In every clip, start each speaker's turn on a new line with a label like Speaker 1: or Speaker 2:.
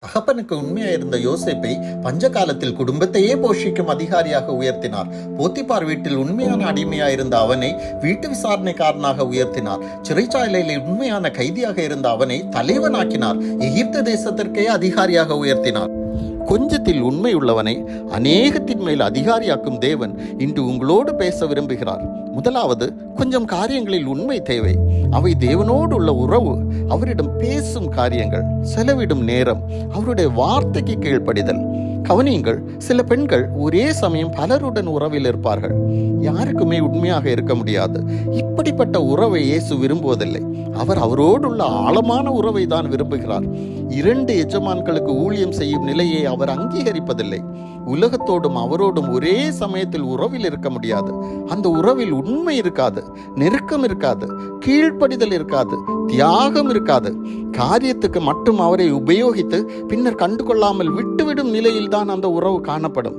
Speaker 1: தகப்பனுக்கு உண்மையாயிருந்த யோசேப்பை பஞ்ச காலத்தில் குடும்பத்தையே போஷிக்கும் அதிகாரியாக உயர்த்தினார். போத்திபார் வீட்டில் உண்மையான அடிமையாயிருந்த அவனை வீட்டு விசாரணைக்காரனாக உயர்த்தினார். சிறைச்சாலையில் உண்மையான கைதியாக இருந்த அவனை தலைவனாக்கினார். எகிப்து தேசத்திற்கே அதிகாரியாக உயர்த்தினார். கொஞ்சத்தில் உண்மை உள்ளவனை அநேகத்தின் மேல் அதிகாரியாக்கும் தேவன் இன்று உங்களோடு பேச விரும்புகிறார். முதலாவது, கொஞ்சம் காரியங்களில் உண்மை தேவை. அவை தேவனோடு உள்ள உறவு, அவரிடம் பேசும் காரியங்கள், செலவிடும் நேரம், அவருடைய வார்த்தைக்கு கீழ்ப்படிதல். கவனியுங்கள், சில பெண்கள் ஒரே சமயம் பலருடன் உறவில் இருப்பார்கள். யாருக்குமே உண்மையாக இருக்க முடியாது. இப்படிப்பட்ட உறவை இயேசு விரும்புவதில்லை. அவர் அவரோடுள்ள ஆழமான உறவை தான் விரும்புகிறார். 2 எஜமான்களுக்கு ஊழியம் செய்யும் நிலையை அவர் அங்கீகரிப்பதில்லை. உலகத்தோடும் அவரோடும் ஒரே சமயத்தில் உறவில் இருக்க முடியாது. அந்த உறவில் உண்மை இருக்காது, நெருக்கம் இருக்காது, கீழ்ப்படிதல் இருக்காது, தியாகம் இருக்காது. காரியத்துக்கு மட்டும் அவரை உபயோகித்து பின்னர் கண்டுகொள்ளாமல் விட்டுவிடும் நிலையில் தான் அந்த உறவு காணப்படும்.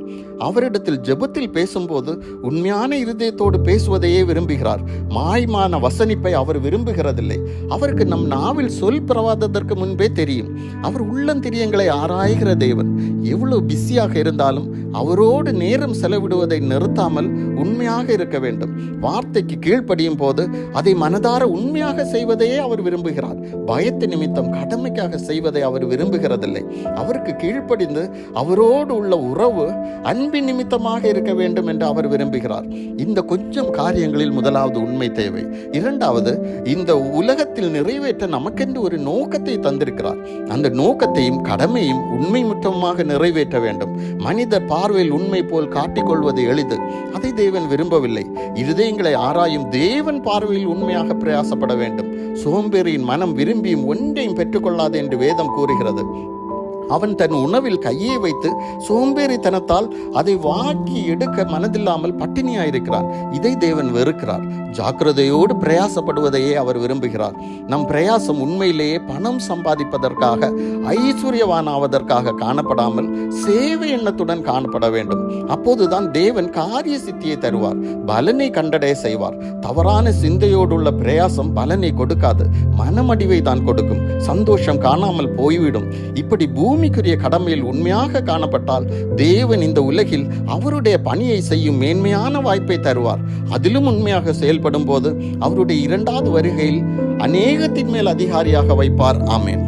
Speaker 1: அவரிடத்தில் ஜெபத்தில் பேசும்போது உண்மையான இருதயத்தோடு பேசுவதையே விரும்புகிறார். மாய்மான வசனிப்பை அவர் விரும்புகிறதில்லை. அவருக்கு நம் நாவில் சொல் பிரவாதத்திற்கு முன்பே தெரியும். அவர் உள்ளந்திரியங்களை ஆராய்கிற தேவன். எவ்வளவு பிஸியாக இருந்தாலும் அவரோடு நேரம் செலவிடுவதை நிறுத்தாமல் உண்மையாக இருக்க வேண்டும். வார்த்தைக்கு கீழ்ப்படியும் போது அதை மனதார உண்மையாக செய்வதையே அவர் விரும்புகிறார். பயத்து நிமித்தம் கடமைக்காக செய்வதை அவர் விரும்புகிறதில்லை. அவருக்கு கீழ்ப்படிந்து அவரோடு உள்ள உறவு அன்பின் நிமித்தமாக இருக்க வேண்டும் என்று அவர் விரும்புகிறார். இந்த கொஞ்சம் காரியங்களில் முதலாவது உண்மை தேவை. இரண்டாவது, இந்த உலகத்தில் நிறைவேற்ற நமக்கென்று ஒரு நோக்கத்தை தந்திருக்கிறார். அந்த நோக்கத்தையும் கடமையும் உண்மை முற்றமாக நிறைவேற்ற வேண்டும். மனிதர் பார்வையில் உண்மை போல் காட்டிக்கொள்வது எளிது. அதை தேவன் விரும்பவில்லை. இருதயங்களை ஆராயும் தேவன் பார்வையில் உண்மையாக பிரயாசப்பட வேண்டும். சோம்பேறியின் மனம் விரும்பியும் ஒன்றையும் பெற்றுக்கொள்ளாது என்று வேதம் கூறுகிறது. அவன் தன் உணவில் கையை வைத்து சோம்பேறித்தனத்தால் அதை வாக்கி எடுக்க மனதில்லாமல் பட்டினியாயிருக்கிறான். இதை தேவன் வெறுக்கிறார். ஜாக்கிரதையோடு பிரயாசப்படுவதையே அவர் விரும்புகிறார். நம் பிரயாசம் உண்மையிலேயே பணம் சம்பாதிப்பதற்காக, ஐஸ்வர்யவானாவதற்காக காணப்படாமல் சேவை எண்ணத்துடன் காணப்பட வேண்டும். அப்போதுதான் தேவன் காரிய சித்தியை தருவார், பலனை கண்டடைய செய்வார். தவறான சிந்தையோடுள்ள பிரயாசம் பலனை கொடுக்காது, மனமடிவை தான் கொடுக்கும். சந்தோஷம் காணாமல் போய்விடும். இப்படி பூமிக்குரிய கடமையில் உண்மையாக காணப்பட்டால் தேவன் இந்த உலகில் அவருடைய பணியை செய்யும் மேன்மையான வாய்ப்பை தருவார். அதிலும் உண்மையாக செயல்படும் போது அவருடைய 2வது வருகையில் அநேகத்தின் மேல் அதிகாரியாக வைப்பார். ஆமென்.